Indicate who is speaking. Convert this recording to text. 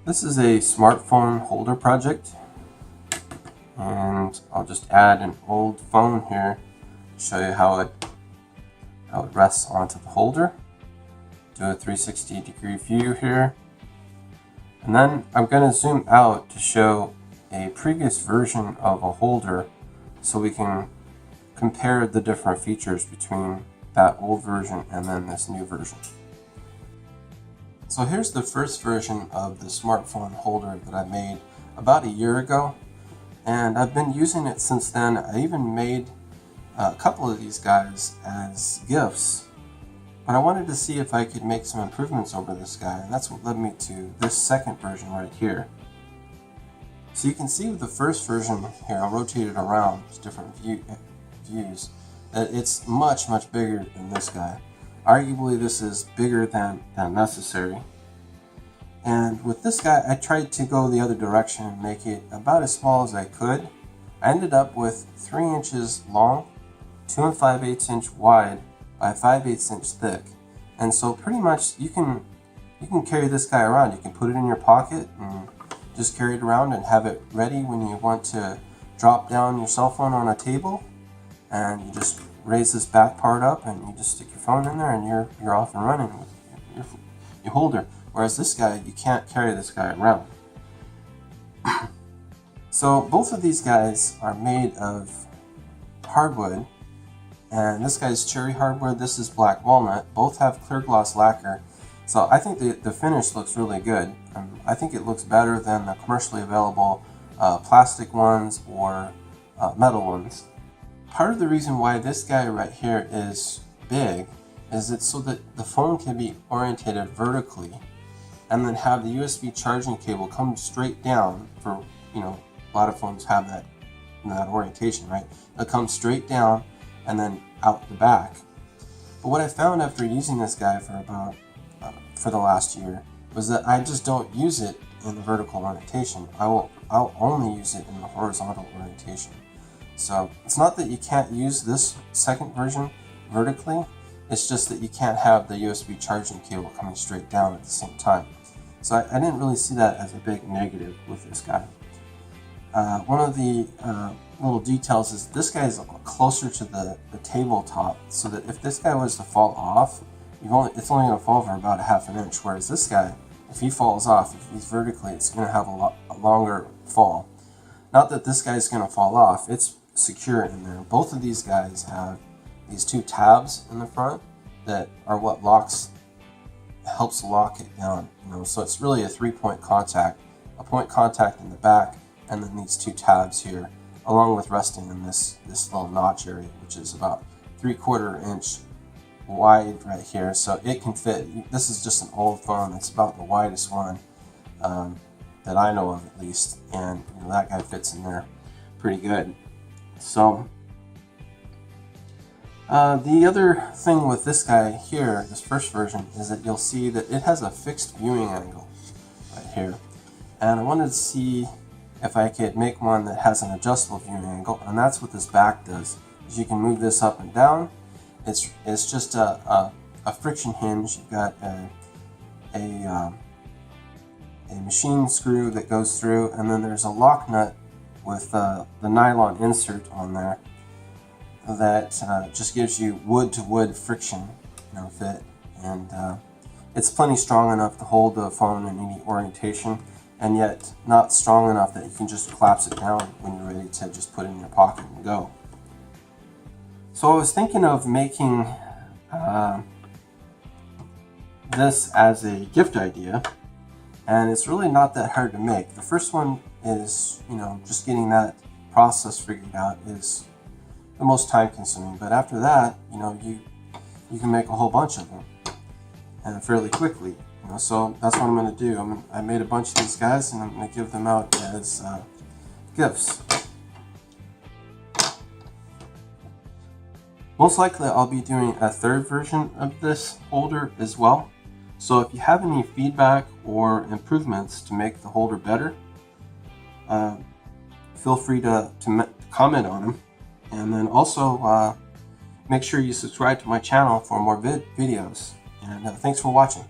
Speaker 1: This is a smartphone holder project, and I'll just add an old phone here to show you how it rests onto the holder. Do a 360-degree view here, and then I'm going to zoom out to show a previous version of a holder so we can compare the different features between that old version and then this new version. So here's the first version of the smartphone holder that I made about a year ago, and I've been using it since then. I even made a couple of these guys as gifts, but I wanted to see if I could make some improvements over this guy, and that's what led me to this second version right here. So you can see with the first version here, I'll rotate it around to different views, that it's much bigger than this guy. Arguably this is bigger than necessary. And with this guy, I tried to go the other direction and make it about as small as I could. I ended up with 3 inches long, 2 5/8 inch wide by 5/8 inch thick. And so pretty much you can carry this guy around. You can put it in your pocket and just carry it around and have it ready when you want to drop down your cell phone on a table, and you just raise this back part up and you just stick your phone in there and you're off and running with your holder. Whereas this guy, you can't carry this guy around. So both of these guys are made of hardwood, and this guy's cherry hardwood, this is black walnut. Both have clear gloss lacquer. So I think the finish looks really good. I think it looks better than the commercially available plastic ones or metal ones. Part of the reason why this guy right here is big is it's so that the phone can be orientated vertically, and then have the USB charging cable come straight down. For, you know, a lot of phones have that orientation, right? It comes straight down and then out the back. But what I found after using this guy for the last year was that I just don't use it in the vertical orientation. I'll only use it in the horizontal orientation. So it's not that you can't use this second version vertically, it's just that you can't have the USB charging cable coming straight down at the same time. So I didn't really see that as a big negative with this guy. One of the little details is this guy is closer to the tabletop, so that if this guy was to fall off, it's only going to fall for about 1/2 inch, whereas this guy, if he falls off, if he's vertically, it's going to have a longer fall. Not that this guy's going to fall off, it's secure in there. Both of these guys have these 2 tabs in the front that are what helps lock it down. So it's really a 3-point contact, a point contact in the back, and then these 2 tabs here, along with resting in this little notch area, which is about 3/4 inch wide right here. So it can fit. This is just an old phone. It's about the widest one that I know of, at least, and that guy fits in there pretty good. So the other thing with this guy here, this first version, is that you'll see that it has a fixed viewing angle right here, and I wanted to see if I could make one that has an adjustable viewing angle, and that's what this back does. Is you can move this up and down. It's just a friction hinge. You've got a machine screw that goes through, and then there's a lock nut with the nylon insert on there that just gives you wood-to-wood friction fit, and it's plenty strong enough to hold the phone in any orientation, and yet not strong enough that you can just collapse it down when you're ready to just put it in your pocket and go. So I was thinking of making this as a gift idea, and it's really not that hard to make. The first one is, just getting that process figured out is the most time consuming, but after that, you can make a whole bunch of them and fairly quickly. So that's what I'm going to do. I made a bunch of these guys, and I'm going to give them out as gifts. Most likely I'll be doing a third version of this holder as well. So if you have any feedback or improvements to make the holder better, feel free to comment on them. And then also make sure you subscribe to my channel for more videos. And thanks for watching.